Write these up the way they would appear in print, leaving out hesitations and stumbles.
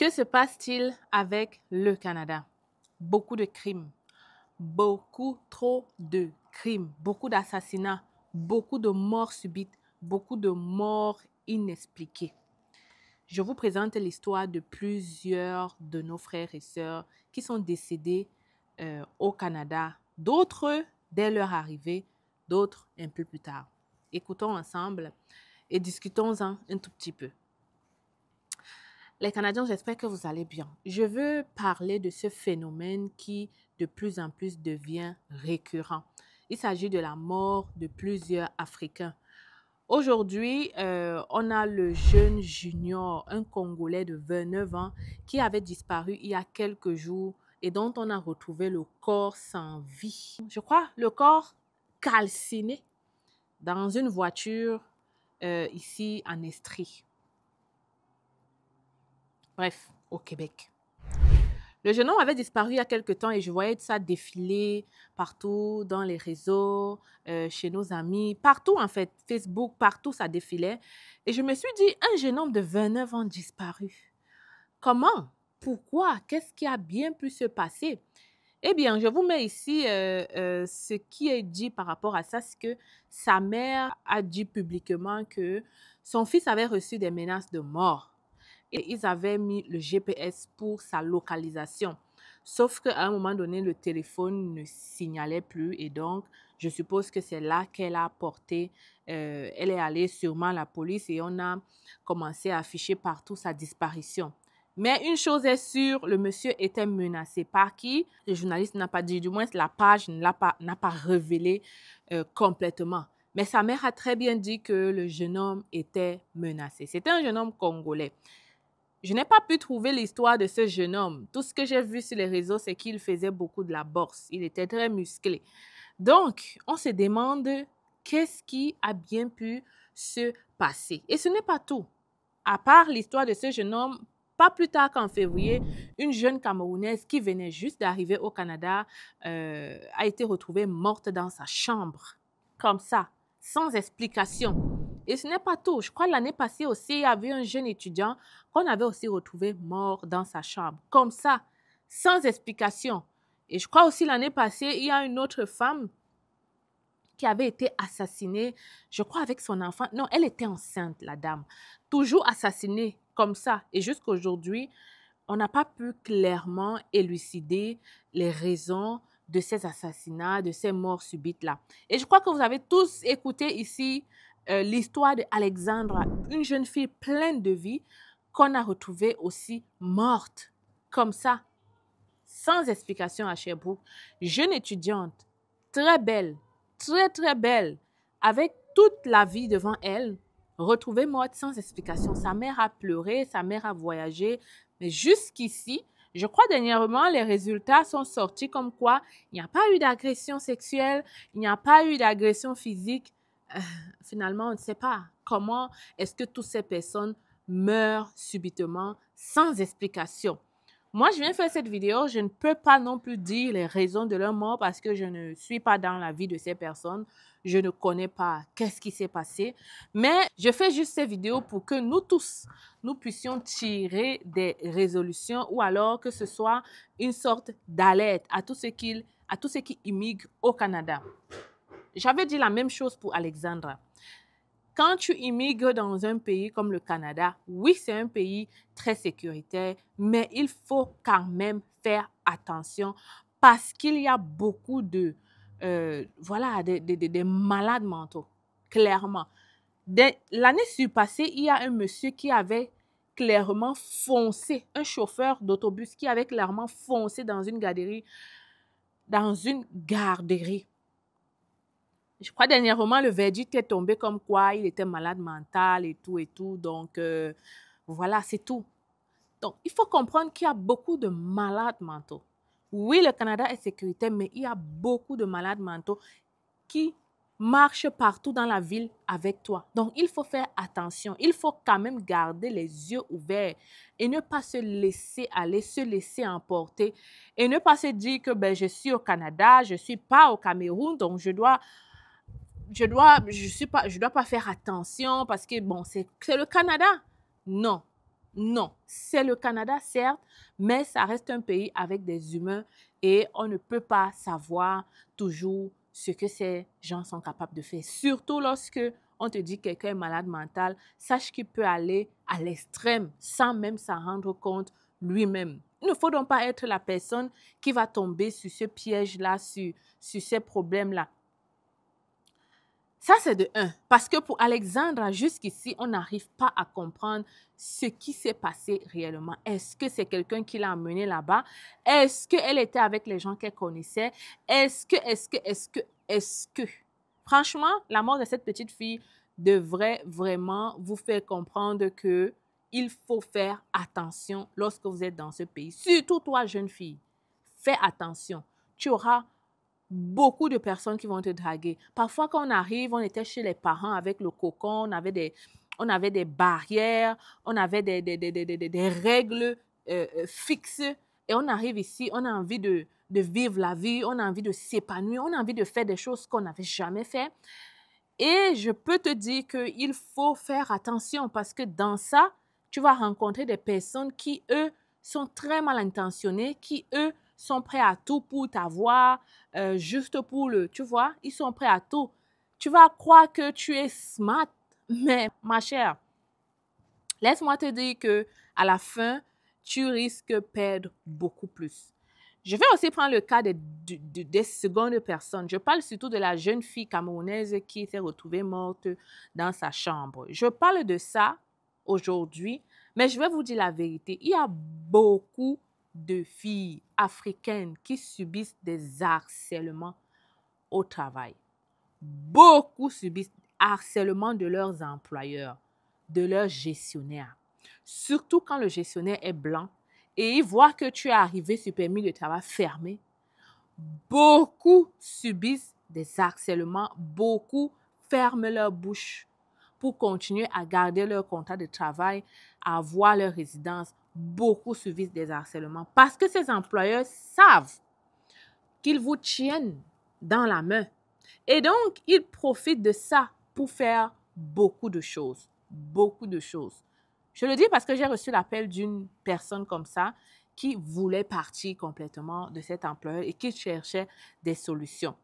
Que se passe-t-il avec le Canada? Beaucoup de crimes, beaucoup trop de crimes, beaucoup d'assassinats, beaucoup de morts subites, beaucoup de morts inexpliquées. Je vous présente l'histoire de plusieurs de nos frères et sœurs qui sont décédés au Canada, d'autres dès leur arrivée, d'autres un peu plus tard. Écoutons ensemble et discutons-en un tout petit peu. Les Canadiens, j'espère que vous allez bien. Je veux parler de ce phénomène qui de plus en plus devient récurrent. Il s'agit de la mort de plusieurs Africains. Aujourd'hui, on a le jeune Junior, un Congolais de 29 ans, qui avait disparu il y a quelques jours et dont on a retrouvé le corps sans vie. Je crois le corps calciné dans une voiture ici en Estrie. Bref, au Québec. Le jeune homme avait disparu il y a quelque temps et je voyais ça défiler partout dans les réseaux, chez nos amis, partout en fait, Facebook, partout ça défilait. Et je me suis dit, un jeune homme de 29 ans disparu. Comment? Pourquoi? Qu'est-ce qui a bien pu se passer? Eh bien, je vous mets ici ce qui est dit par rapport à ça, c'est que sa mère a dit publiquement que son fils avait reçu des menaces de mort. Et ils avaient mis le GPS pour sa localisation. Sauf qu'à un moment donné, le téléphone ne signalait plus et donc, je suppose que c'est là qu'elle a porté, elle est allée sûrement à la police et on a commencé à afficher partout sa disparition. Mais une chose est sûre, le monsieur était menacé. Par qui? Le journaliste n'a pas dit, du moins la page n'a pas révélé complètement. Mais sa mère a très bien dit que le jeune homme était menacé. C'était un jeune homme congolais. Je n'ai pas pu trouver l'histoire de ce jeune homme. Tout ce que j'ai vu sur les réseaux, c'est qu'il faisait beaucoup de la boxe. Il était très musclé. Donc, on se demande qu'est-ce qui a bien pu se passer. Et ce n'est pas tout. À part l'histoire de ce jeune homme, pas plus tard qu'en février, une jeune Camerounaise qui venait juste d'arriver au Canada a été retrouvée morte dans sa chambre. Comme ça, sans explication. Et ce n'est pas tout. Je crois que l'année passée aussi, il y avait un jeune étudiant qu'on avait aussi retrouvé mort dans sa chambre. Comme ça, sans explication. Et je crois aussi l'année passée, il y a une autre femme qui avait été assassinée, je crois avec son enfant. Non, elle était enceinte, la dame. Toujours assassinée comme ça. Et jusqu'à aujourd'hui, on n'a pas pu clairement élucider les raisons de ces assassinats, de ces morts subites-là. Et je crois que vous avez tous écouté ici l'histoire d'Alexandra, une jeune fille pleine de vie qu'on a retrouvée aussi morte, comme ça, sans explication à Sherbrooke. Jeune étudiante, très belle, très belle, avec toute la vie devant elle, retrouvée morte sans explication. Sa mère a pleuré, sa mère a voyagé, mais jusqu'ici, je crois dernièrement, les résultats sont sortis comme quoi il n'y a pas eu d'agression sexuelle, il n'y a pas eu d'agression physique. Finalement, on ne sait pas comment est-ce que toutes ces personnes meurent subitement sans explication. Moi, je viens faire cette vidéo, je ne peux pas non plus dire les raisons de leur mort parce que je ne suis pas dans la vie de ces personnes. Je ne connais pas qu'est-ce qui s'est passé. Mais je fais juste ces vidéos pour que nous tous, nous puissions tirer des résolutions ou alors que ce soit une sorte d'alerte à tous ceux qui immigrent au Canada. J'avais dit la même chose pour Alexandra. Quand tu immigres dans un pays comme le Canada, oui, c'est un pays très sécuritaire, mais il faut quand même faire attention parce qu'il y a beaucoup de, voilà, des malades mentaux, clairement. L'année surpassée, il y a un monsieur qui avait clairement foncé, un chauffeur d'autobus qui avait clairement foncé dans une garderie. Je crois dernièrement, le verdict est tombé comme quoi il était malade mental et tout. Donc, voilà, c'est tout. Donc, il faut comprendre qu'il y a beaucoup de malades mentaux. Oui, le Canada est sécuritaire, mais il y a beaucoup de malades mentaux qui marchent partout dans la ville avec toi. Donc, il faut faire attention. Il faut quand même garder les yeux ouverts et ne pas se laisser aller, se laisser emporter et ne pas se dire que ben, je suis au Canada, je ne suis pas au Cameroun, donc je dois pas faire attention parce que bon, c'est le Canada. Non, Non, c'est le Canada, certes, mais ça reste un pays avec des humains et on ne peut pas savoir toujours ce que ces gens sont capables de faire. Surtout lorsque on te dit que quelqu'un est malade mental, sache qu'il peut aller à l'extrême sans même s'en rendre compte lui-même. Il ne faut donc pas être la personne qui va tomber sur ce piège-là, sur ces problèmes-là. Ça, c'est de un. Parce que pour Alexandra, jusqu'ici, on n'arrive pas à comprendre ce qui s'est passé réellement. Est-ce que c'est quelqu'un qui l'a amenée là-bas? Est-ce qu'elle était avec les gens qu'elle connaissait? Est-ce que? Franchement, la mort de cette petite fille devrait vraiment vous faire comprendre que il faut faire attention lorsque vous êtes dans ce pays. Surtout toi, jeune fille. Fais attention. Tu auras beaucoup de personnes qui vont te draguer. Parfois, quand on arrive, on était chez les parents avec le cocon, on avait des barrières, on avait des règles fixes. Et on arrive ici, on a envie de vivre la vie, on a envie de s'épanouir, on a envie de faire des choses qu'on n'avait jamais fait. Et je peux te dire qu'il faut faire attention parce que dans ça, tu vas rencontrer des personnes qui, eux, sont très mal intentionnées, qui, eux, sont prêts à tout pour t'avoir, juste pour tu vois, ils sont prêts à tout. Tu vas croire que tu es smart, mais ma chère, laisse-moi te dire que à la fin, tu risques de perdre beaucoup plus. Je vais aussi prendre le cas des secondes personnes. Je parle surtout de la jeune fille camerounaise qui s'est retrouvée morte dans sa chambre. Je parle de ça aujourd'hui, mais je vais vous dire la vérité. Il y a beaucoup de filles africaines qui subissent des harcèlements au travail. Beaucoup subissent harcèlement de leurs employeurs, de leurs gestionnaires. Surtout quand le gestionnaire est blanc et il voit que tu es arrivé sur permis de travail fermé. Beaucoup subissent des harcèlements, beaucoup ferment leur bouche pour continuer à garder leur contrat de travail, à avoir leur résidence. Beaucoup subissent des harcèlements parce que ces employeurs savent qu'ils vous tiennent dans la main. Et donc, ils profitent de ça pour faire beaucoup de choses. Beaucoup de choses. Je le dis parce que j'ai reçu l'appel d'une personne comme ça qui voulait partir complètement de cet employeur et qui cherchait des solutions.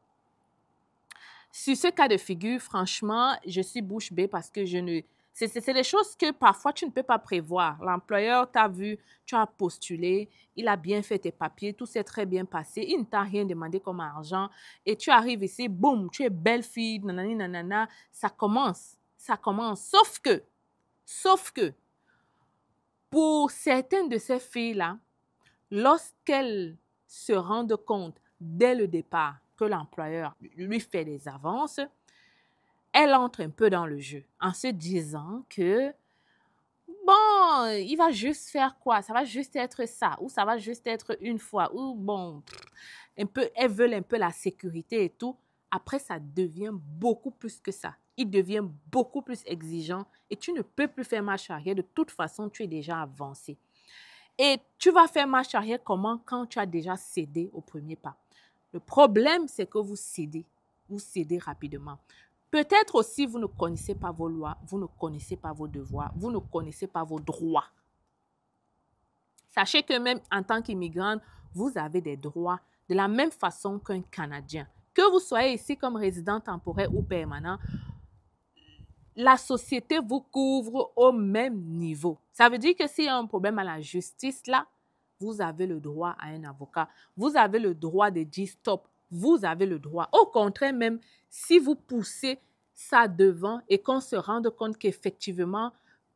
Sur ce cas de figure, franchement, je suis bouche bée parce que je ne... C'est des choses que parfois tu ne peux pas prévoir. L'employeur t'a vu, tu as postulé, il a bien fait tes papiers, tout s'est très bien passé, il ne t'a rien demandé comme argent et tu arrives ici, boum, tu es belle fille, nanani, nanana, ça commence. Sauf que, pour certaines de ces filles-là, lorsqu'elles se rendent compte dès le départ que l'employeur lui fait des avances, elle entre un peu dans le jeu en se disant que, bon, il va juste faire quoi? Ça va juste être ça, ou ça va juste être une fois, ou bon, elles veulent un peu la sécurité et tout. Après, ça devient beaucoup plus que ça. Il devient beaucoup plus exigeant et tu ne peux plus faire marche arrière. De toute façon, tu es déjà avancé. Et tu vas faire marche arrière comment quand tu as déjà cédé au premier pas? Le problème, c'est que vous cédez rapidement. Peut-être aussi, vous ne connaissez pas vos lois, vous ne connaissez pas vos devoirs, vous ne connaissez pas vos droits. Sachez que même en tant qu'immigrante, vous avez des droits de la même façon qu'un Canadien. Que vous soyez ici comme résident temporaire ou permanent, la société vous couvre au même niveau. Ça veut dire que s'il y a un problème à la justice, là, vous avez le droit à un avocat. Vous avez le droit de dire stop. Vous avez le droit. Au contraire, même si vous poussez ça devant et qu'on se rende compte qu'effectivement,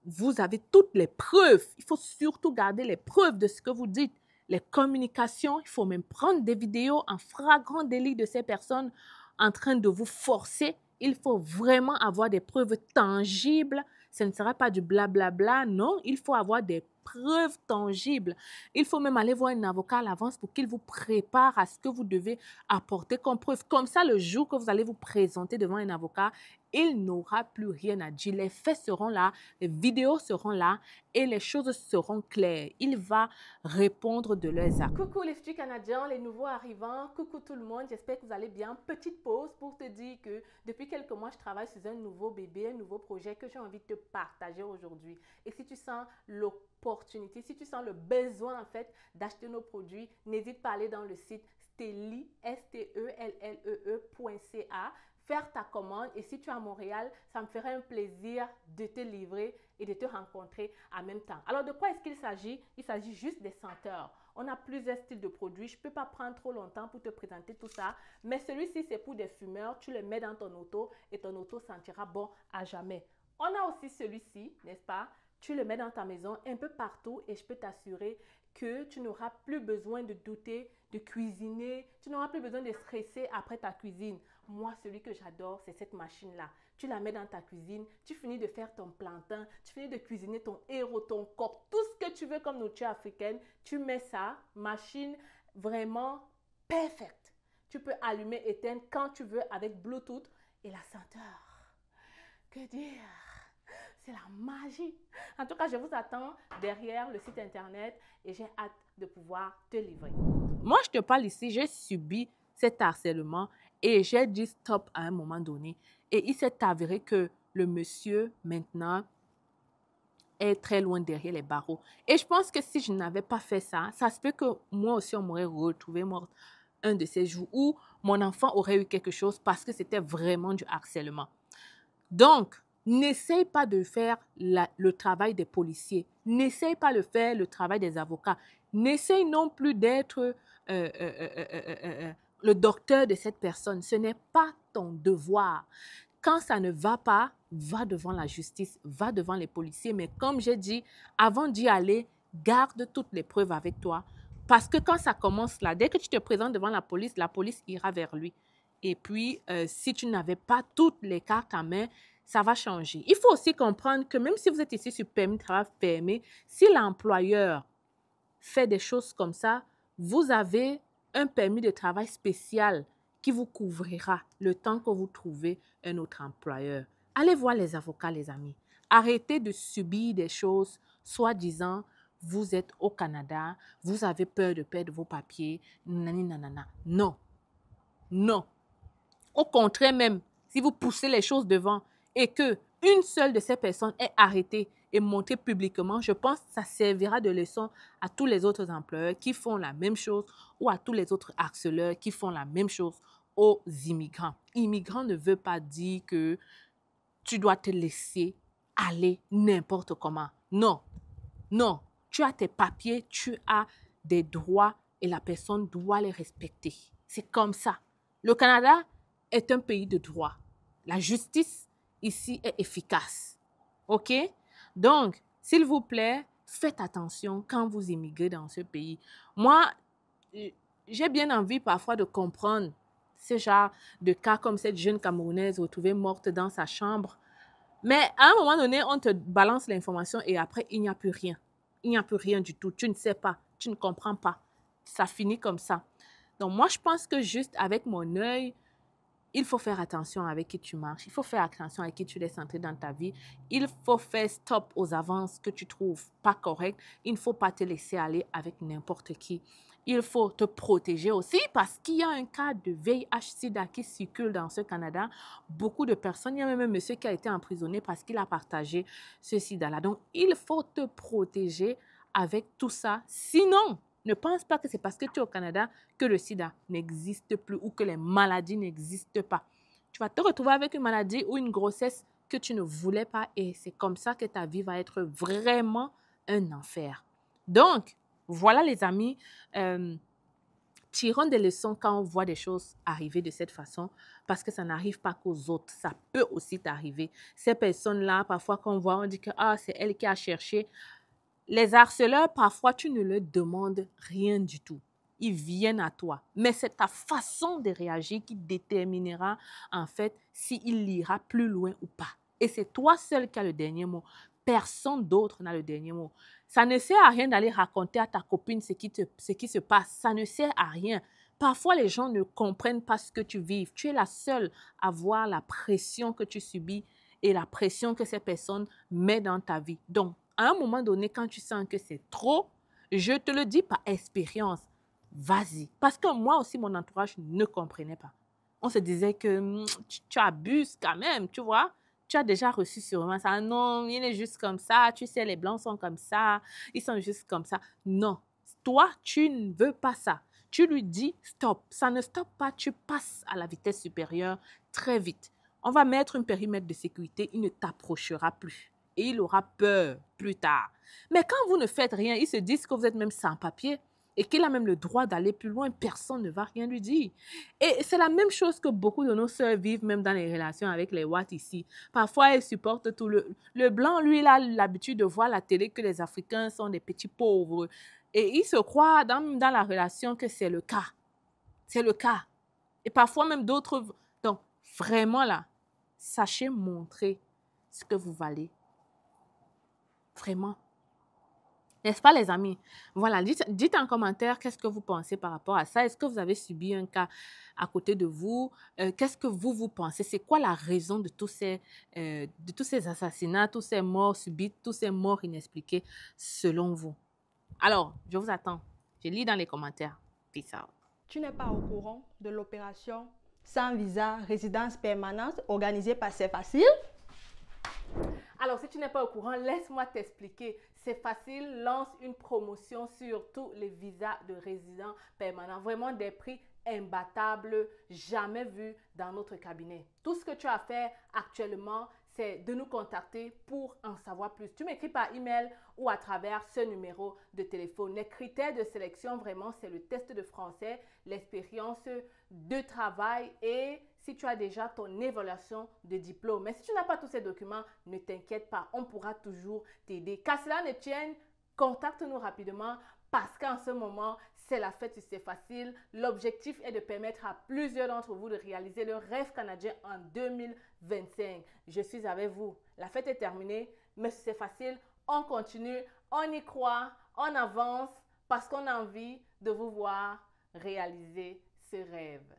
vous avez toutes les preuves. Il faut surtout garder les preuves de ce que vous dites. Les communications, il faut même prendre des vidéos en flagrant délit de ces personnes en train de vous forcer. Il faut vraiment avoir des preuves tangibles. Ce ne sera pas du blablabla, non. Il faut avoir des preuves tangibles. Il faut même aller voir un avocat à l'avance pour qu'il vous prépare à ce que vous devez apporter comme preuve. Comme ça, le jour que vous allez vous présenter devant un avocat, il n'aura plus rien à dire. Les faits seront là, les vidéos seront là et les choses seront claires. Il va répondre de leurs actes. Coucou les futurs Canadiens, les nouveaux arrivants, coucou tout le monde, j'espère que vous allez bien. Petite pause pour te dire que depuis quelques mois, je travaille sur un nouveau bébé, un nouveau projet que j'ai envie de te partager aujourd'hui. Et si tu sens opportunity, si tu sens le besoin en fait d'acheter nos produits, n'hésite pas à aller dans le site Stellee, STELLEE.ca, faire ta commande et si tu es à Montréal, ça me ferait un plaisir de te livrer et de te rencontrer en même temps. Alors de quoi est-ce qu'il s'agit? Il s'agit juste des senteurs. On a plusieurs styles de produits. Je ne peux pas prendre trop longtemps pour te présenter tout ça. Mais celui-ci, c'est pour des fumeurs. Tu le mets dans ton auto et ton auto sentira bon à jamais. On a aussi celui-ci, n'est-ce pas? Tu le mets dans ta maison un peu partout et je peux t'assurer que tu n'auras plus besoin de douter, de cuisiner. Tu n'auras plus besoin de stresser après ta cuisine. Moi, celui que j'adore, c'est cette machine-là. Tu la mets dans ta cuisine, tu finis de faire ton plantain, tu finis de cuisiner ton héros, ton coq, tout ce que tu veux comme nourriture africaine. Tu mets ça, machine vraiment parfaite. Tu peux allumer, éteindre quand tu veux avec Bluetooth et la senteur. Que dire? C'est la magie. En tout cas, je vous attends derrière le site internet et j'ai hâte de pouvoir te livrer. Moi, je te parle ici, j'ai subi cet harcèlement et j'ai dit stop à un moment donné. Et il s'est avéré que le monsieur, maintenant, est très loin derrière les barreaux. Et je pense que si je n'avais pas fait ça, ça se peut que moi aussi, on m'aurait retrouvé morte un de ces jours où mon enfant aurait eu quelque chose parce que c'était vraiment du harcèlement. Donc, n'essaye pas de faire le travail des policiers. N'essaye pas de faire le travail des avocats. N'essaye non plus d'être le docteur de cette personne. Ce n'est pas ton devoir. Quand ça ne va pas, va devant la justice, va devant les policiers. Mais comme j'ai dit, avant d'y aller, garde toutes les preuves avec toi. Parce que quand ça commence là, dès que tu te présentes devant la police ira vers lui. Et puis, si tu n'avais pas toutes les cartes en main, ça va changer. Il faut aussi comprendre que même si vous êtes ici sur permis de travail fermé, si l'employeur fait des choses comme ça, vous avez un permis de travail spécial qui vous couvrira le temps que vous trouvez un autre employeur. Allez voir les avocats, les amis. Arrêtez de subir des choses, soi-disant, vous êtes au Canada, vous avez peur de perdre vos papiers, nanana. Non, non. Au contraire même, si vous poussez les choses devant et que une seule de ces personnes est arrêtée et montée publiquement, je pense que ça servira de leçon à tous les autres employeurs qui font la même chose ou à tous les autres harceleurs qui font la même chose aux immigrants. Immigrant ne veut pas dire que tu dois te laisser aller n'importe comment. Non, non. Tu as tes papiers, tu as des droits et la personne doit les respecter. C'est comme ça. Le Canada est un pays de droit. La justice ici est efficace. OK? Donc, s'il vous plaît, faites attention quand vous immigrez dans ce pays. Moi, j'ai bien envie parfois de comprendre ce genre de cas comme cette jeune Camerounaise retrouvée morte dans sa chambre. Mais à un moment donné, on te balance l'information et après, il n'y a plus rien. Il n'y a plus rien du tout. Tu ne sais pas, tu ne comprends pas. Ça finit comme ça. Donc, moi, je pense que juste avec mon œil, il faut faire attention avec qui tu marches. Il faut faire attention avec qui tu laisses entrer dans ta vie. Il faut faire stop aux avances que tu trouves pas correctes. Il ne faut pas te laisser aller avec n'importe qui. Il faut te protéger aussi parce qu'il y a un cas de VIH-Sida qui circule dans ce Canada. Beaucoup de personnes, il y a même un monsieur qui a été emprisonné parce qu'il a partagé ce sida-là. Donc, il faut te protéger avec tout ça. Sinon, ne pense pas que c'est parce que tu es au Canada que le sida n'existe plus ou que les maladies n'existent pas. Tu vas te retrouver avec une maladie ou une grossesse que tu ne voulais pas et c'est comme ça que ta vie va être vraiment un enfer. Donc, voilà les amis, tirons des leçons quand on voit des choses arriver de cette façon parce que ça n'arrive pas qu'aux autres, ça peut aussi t'arriver. Ces personnes-là, parfois quand on voit, on dit que c'est elle qui a cherché. Les harceleurs, parfois, tu ne leur demandes rien du tout. Ils viennent à toi. Mais c'est ta façon de réagir qui déterminera, en fait, s'il ira plus loin ou pas. Et c'est toi seul qui as le dernier mot. Personne d'autre n'a le dernier mot. Ça ne sert à rien d'aller raconter à ta copine ce qui se passe. Ça ne sert à rien. Parfois, les gens ne comprennent pas ce que tu vis. Tu es la seule à voir la pression que tu subis et la pression que ces personnes mettent dans ta vie. Donc, à un moment donné, quand tu sens que c'est trop, je te le dis par expérience, vas-y. Parce que moi aussi, mon entourage ne comprenait pas. On se disait que tu abuses quand même, tu vois. tu as déjà reçu sûrement ça. Non, il est juste comme ça. Tu sais, les Blancs sont comme ça. Ils sont juste comme ça. Non. Toi, tu ne veux pas ça. Tu lui dis stop. Ça ne stoppe pas. Tu passes à la vitesse supérieure très vite. On va mettre un périmètre de sécurité. Il ne t'approchera plus. Et il aura peur plus tard. Mais quand vous ne faites rien, ils se disent que vous êtes même sans papier et qu'il a même le droit d'aller plus loin. Personne ne va rien lui dire. Et c'est la même chose que beaucoup de nos sœurs vivent même dans les relations avec les Watts ici. Parfois, elles supportent tout. Le blanc, lui, il a l'habitude de voir à la télé que les Africains sont des petits pauvres. Et il se croit dans la relation que c'est le cas. C'est le cas. Et parfois même d'autres. Donc, vraiment là, sachez montrer ce que vous valez. Vraiment. N'est-ce pas, les amis? Voilà, dites en commentaire qu'est-ce que vous pensez par rapport à ça. Est-ce que vous avez subi un cas à côté de vous? Qu'est-ce que vous pensez? C'est quoi la raison de tous ces assassinats, tous ces morts subites, tous ces morts inexpliquées, selon vous? Alors, je vous attends. Je lis dans les commentaires. Peace out. Tu n'es pas au courant de l'opération sans visa résidence permanente organisée par C'est Facile? Alors, si tu n'es pas au courant, laisse-moi t'expliquer. C'est facile, lance une promotion sur tous les visas de résidents permanents. Vraiment des prix imbattables, jamais vus dans notre cabinet. Tout ce que tu as à faire actuellement, c'est de nous contacter pour en savoir plus. Tu m'écris par email ou à travers ce numéro de téléphone. Les critères de sélection, vraiment, c'est le test de français, l'expérience de travail et si tu as déjà ton évaluation de diplôme. Mais si tu n'as pas tous ces documents, ne t'inquiète pas, on pourra toujours t'aider. Qu'à cela ne tienne, contacte-nous rapidement parce qu'en ce moment, c'est la fête, c'est facile. L'objectif est de permettre à plusieurs d'entre vous de réaliser le rêve canadien en 2025. Je suis avec vous. La fête est terminée, mais c'est facile. On continue, on y croit, on avance parce qu'on a envie de vous voir réaliser ce rêve.